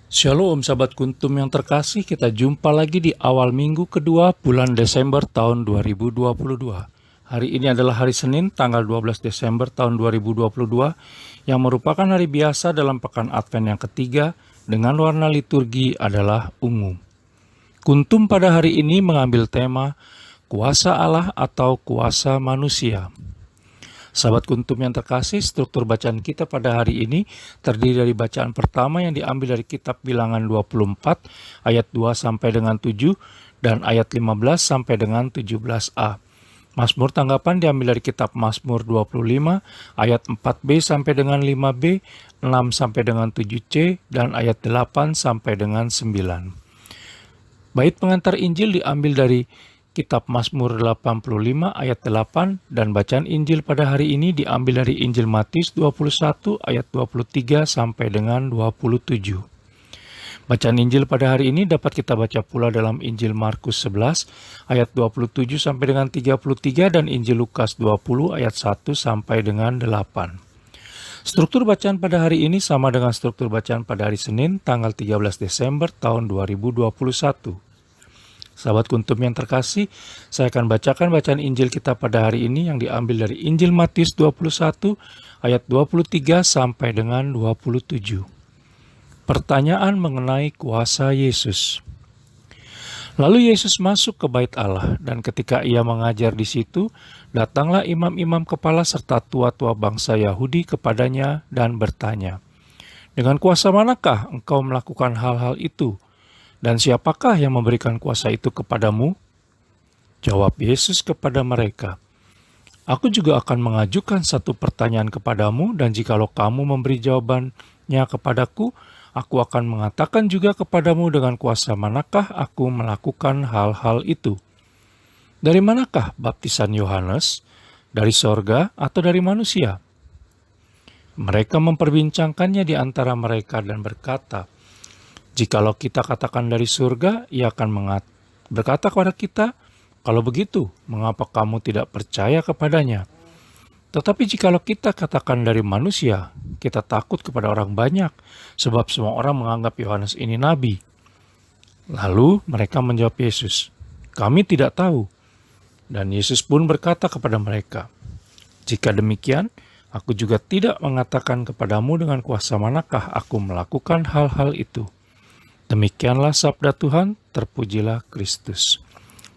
Shalom sahabat kuntum yang terkasih, kita jumpa lagi di awal minggu kedua bulan Desember tahun 2022. Hari ini adalah hari Senin tanggal 12 Desember tahun 2022 yang merupakan hari biasa dalam pekan Advent yang ketiga dengan warna liturgi adalah ungu. Kuntum pada hari ini mengambil tema kuasa Allah atau kuasa manusia. Sahabat kuntum yang terkasih, struktur bacaan kita pada hari ini terdiri dari bacaan pertama yang diambil dari kitab Bilangan 24 ayat 2 sampai dengan 7 dan ayat 15 sampai dengan 17a. Mazmur tanggapan diambil dari kitab Mazmur 25 ayat 4b sampai dengan 5b, 6 sampai dengan 7c dan ayat 8 sampai dengan 9. Bait pengantar Injil diambil dari Kitab Mazmur 85 ayat 8 dan bacaan Injil pada hari ini diambil dari Injil Matius 21 ayat 23 sampai dengan 27. Bacaan Injil pada hari ini dapat kita baca pula dalam Injil Markus 11 ayat 27 sampai dengan 33 dan Injil Lukas 20 ayat 1 sampai dengan 8. Struktur bacaan pada hari ini sama dengan struktur bacaan pada hari Senin tanggal 13 Desember tahun 2021. Sahabat kuntum yang terkasih, saya akan bacakan bacaan Injil kita pada hari ini yang diambil dari Injil Matius 21 ayat 23 sampai dengan 27. Pertanyaan mengenai kuasa Yesus. Lalu Yesus masuk ke bait Allah, dan ketika ia mengajar di situ, datanglah imam-imam kepala serta tua-tua bangsa Yahudi kepadanya dan bertanya, "Dengan kuasa manakah engkau melakukan hal-hal itu? Dan siapakah yang memberikan kuasa itu kepadamu?" Jawab Yesus kepada mereka, "Aku juga akan mengajukan satu pertanyaan kepadamu, dan jikalau kamu memberi jawabannya kepadaku, aku akan mengatakan juga kepadamu dengan kuasa manakah aku melakukan hal-hal itu. Dari manakah baptisan Yohanes? Dari sorga atau dari manusia?" Mereka memperbincangkannya di antara mereka dan berkata, "Jikalau kita katakan dari surga, ia akan berkata kepada kita, 'Kalau begitu, mengapa kamu tidak percaya kepadanya?' Tetapi jikalau kita katakan dari manusia, kita takut kepada orang banyak, sebab semua orang menganggap Yohanes ini nabi." Lalu mereka menjawab Yesus, "Kami tidak tahu." Dan Yesus pun berkata kepada mereka, "Jika demikian, aku juga tidak mengatakan kepadamu dengan kuasa manakah aku melakukan hal-hal itu." Demikianlah sabda Tuhan, terpujilah Kristus.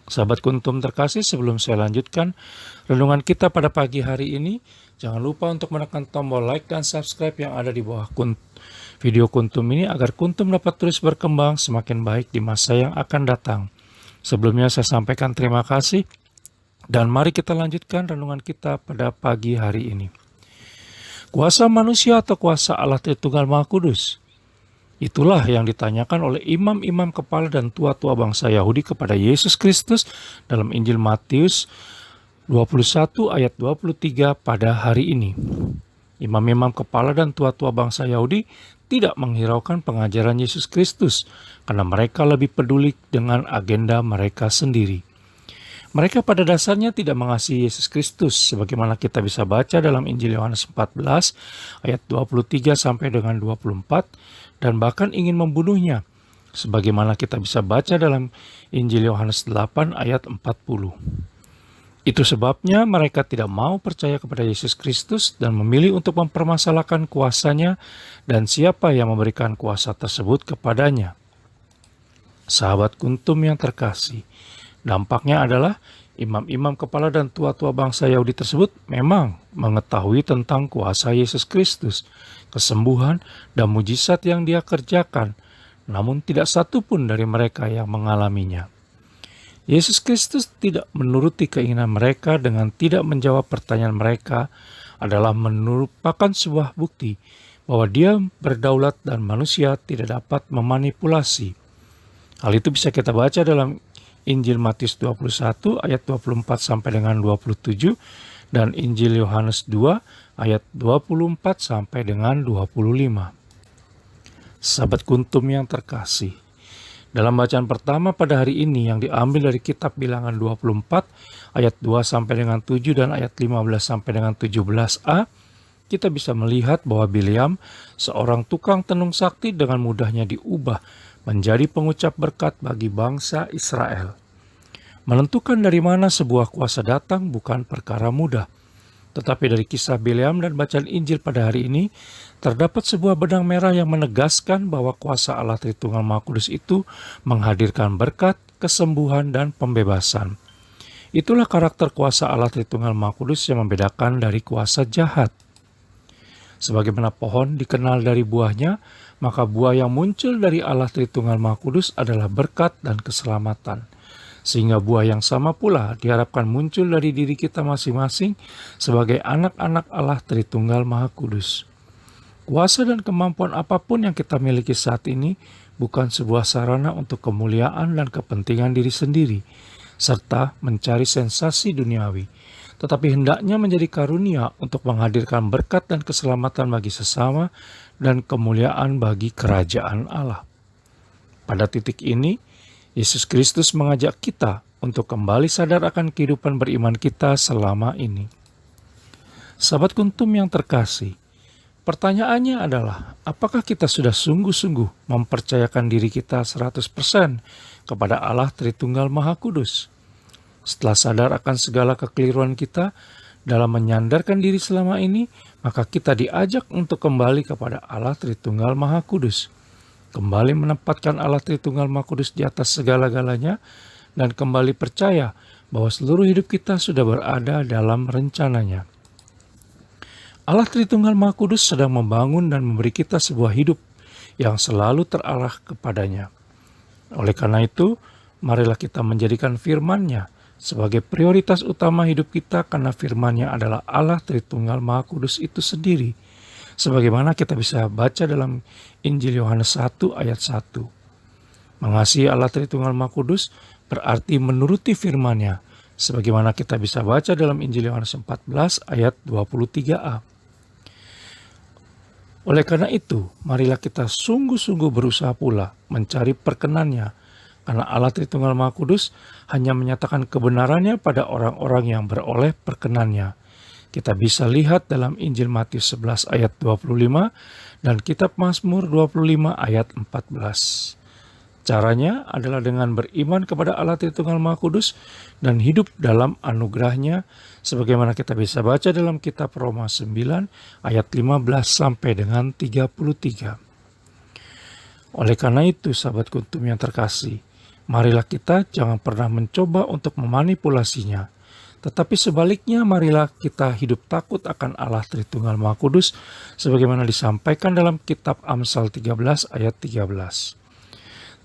Sahabat kuntum terkasih, sebelum saya lanjutkan renungan kita pada pagi hari ini, jangan lupa untuk menekan tombol like dan subscribe yang ada di bawah video kuntum ini agar kuntum dapat terus berkembang semakin baik di masa yang akan datang. Sebelumnya saya sampaikan terima kasih dan mari kita lanjutkan renungan kita pada pagi hari ini. Kuasa manusia atau kuasa Allah Tritunggal Maha Kudus? Itulah yang ditanyakan oleh imam-imam kepala dan tua-tua bangsa Yahudi kepada Yesus Kristus dalam Injil Matius 21 ayat 23 pada hari ini. Imam-imam kepala dan tua-tua bangsa Yahudi tidak menghiraukan pengajaran Yesus Kristus karena mereka lebih peduli dengan agenda mereka sendiri. Mereka pada dasarnya tidak mengasihi Yesus Kristus sebagaimana kita bisa baca dalam Injil Yohanes 14 ayat 23 sampai dengan 24 dan bahkan ingin membunuhnya sebagaimana kita bisa baca dalam Injil Yohanes 8 ayat 40. Itu sebabnya mereka tidak mau percaya kepada Yesus Kristus dan memilih untuk mempermasalahkan kuasanya dan siapa yang memberikan kuasa tersebut kepadanya. Sahabat kuntum yang terkasih, dampaknya adalah imam-imam kepala dan tua-tua bangsa Yahudi tersebut memang mengetahui tentang kuasa Yesus Kristus, kesembuhan dan mujizat yang Dia kerjakan, namun tidak satu pun dari mereka yang mengalaminya. Yesus Kristus tidak menuruti keinginan mereka dengan tidak menjawab pertanyaan mereka adalah merupakan sebuah bukti bahwa Dia berdaulat dan manusia tidak dapat memanipulasi. Hal itu bisa kita baca dalam Injil Matius 21 ayat 24 sampai dengan 27 dan Injil Yohanes 2 ayat 24 sampai dengan 25. Sahabat kuntum yang terkasih, dalam bacaan pertama pada hari ini yang diambil dari kitab Bilangan 24 ayat 2 sampai dengan 7 dan ayat 15 sampai dengan 17a, kita bisa melihat bahwa Bileam, seorang tukang tenung sakti, dengan mudahnya diubah menjadi pengucap berkat bagi bangsa Israel. Menentukan dari mana sebuah kuasa datang bukan perkara mudah. Tetapi dari kisah Bileam dan bacaan Injil pada hari ini, terdapat sebuah benang merah yang menegaskan bahwa kuasa Allah Tritunggal Maha Kudus itu menghadirkan berkat, kesembuhan, dan pembebasan. Itulah karakter kuasa Allah Tritunggal Maha Kudus yang membedakan dari kuasa jahat. Sebagaimana pohon dikenal dari buahnya, maka buah yang muncul dari Allah Tritunggal Maha Kudus adalah berkat dan keselamatan. Sehingga buah yang sama pula diharapkan muncul dari diri kita masing-masing sebagai anak-anak Allah Tritunggal Maha Kudus. Kuasa dan kemampuan apapun yang kita miliki saat ini bukan sebuah sarana untuk kemuliaan dan kepentingan diri sendiri, serta mencari sensasi duniawi, tetapi hendaknya menjadi karunia untuk menghadirkan berkat dan keselamatan bagi sesama dan kemuliaan bagi kerajaan Allah. Pada titik ini, Yesus Kristus mengajak kita untuk kembali sadar akan kehidupan beriman kita selama ini. Sahabat Kuntum yang terkasih, pertanyaannya adalah, apakah kita sudah sungguh-sungguh mempercayakan diri kita 100% kepada Allah Tritunggal Maha Kudus? Setelah sadar akan segala kekeliruan kita dalam menyandarkan diri selama ini, maka kita diajak untuk kembali kepada Allah Tritunggal Maha Kudus. Kembali menempatkan Allah Tritunggal Maha Kudus di atas segala-galanya, dan kembali percaya bahwa seluruh hidup kita sudah berada dalam rencananya. Allah Tritunggal Maha Kudus sedang membangun dan memberi kita sebuah hidup yang selalu terarah kepadanya. Oleh karena itu, marilah kita menjadikan firman-Nya sebagai prioritas utama hidup kita, karena firman-Nya adalah Allah Tritunggal Maha Kudus itu sendiri. Sebagaimana kita bisa baca dalam Injil Yohanes 1 ayat 1. Mengasihi Allah Tritunggal Maha Kudus berarti menuruti firman-Nya, sebagaimana kita bisa baca dalam Injil Yohanes 14 ayat 23a. Oleh karena itu, marilah kita sungguh-sungguh berusaha pula mencari perkenan-Nya, karena Allah Tritunggal Maha Kudus hanya menyatakan kebenarannya pada orang-orang yang beroleh perkenan-Nya. Kita bisa lihat dalam Injil Matius 11 ayat 25 dan Kitab Mazmur 25 ayat 14. Caranya adalah dengan beriman kepada Allah Tritunggal Maha Kudus dan hidup dalam anugerah-Nya, sebagaimana kita bisa baca dalam Kitab Roma 9 ayat 15 sampai dengan 33. Oleh karena itu, sahabat Kuntum yang terkasih, marilah kita jangan pernah mencoba untuk memanipulasinya. Tetapi sebaliknya, marilah kita hidup takut akan Allah Tritunggal Maha Kudus, sebagaimana disampaikan dalam Kitab Amsal 13 ayat 13.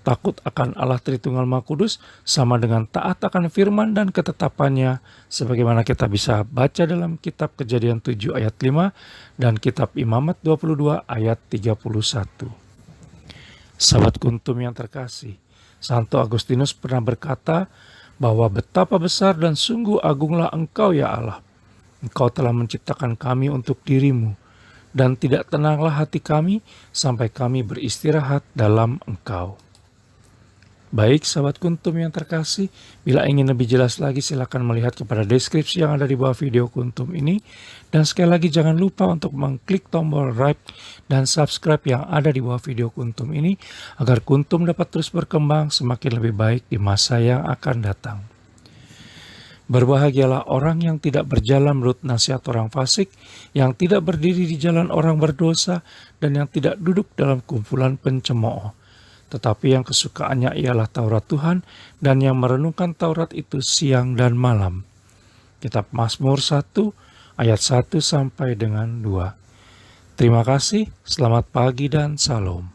Takut akan Allah Tritunggal Maha Kudus sama dengan taat akan firman dan ketetapannya, sebagaimana kita bisa baca dalam Kitab Kejadian 7 ayat 5 dan Kitab Imamat 22 ayat 31. Sahabat Kuntum yang terkasih, Santo Agustinus pernah berkata bahwa betapa besar dan sungguh agunglah Engkau ya Allah. Engkau telah menciptakan kami untuk diri-Mu, dan tidak tenanglah hati kami sampai kami beristirahat dalam Engkau. Baik, sahabat Kuntum yang terkasih, bila ingin lebih jelas lagi silakan melihat kepada deskripsi yang ada di bawah video Kuntum ini. Dan sekali lagi jangan lupa untuk mengklik tombol like dan subscribe yang ada di bawah video Kuntum ini, agar Kuntum dapat terus berkembang semakin lebih baik di masa yang akan datang. Berbahagialah orang yang tidak berjalan menurut nasihat orang fasik, yang tidak berdiri di jalan orang berdosa, dan yang tidak duduk dalam kumpulan pencemooh. Tetapi yang kesukaannya ialah Taurat Tuhan, dan yang merenungkan Taurat itu siang dan malam. Kitab Mazmur 1 ayat 1 sampai dengan 2. Terima kasih, selamat pagi dan salam.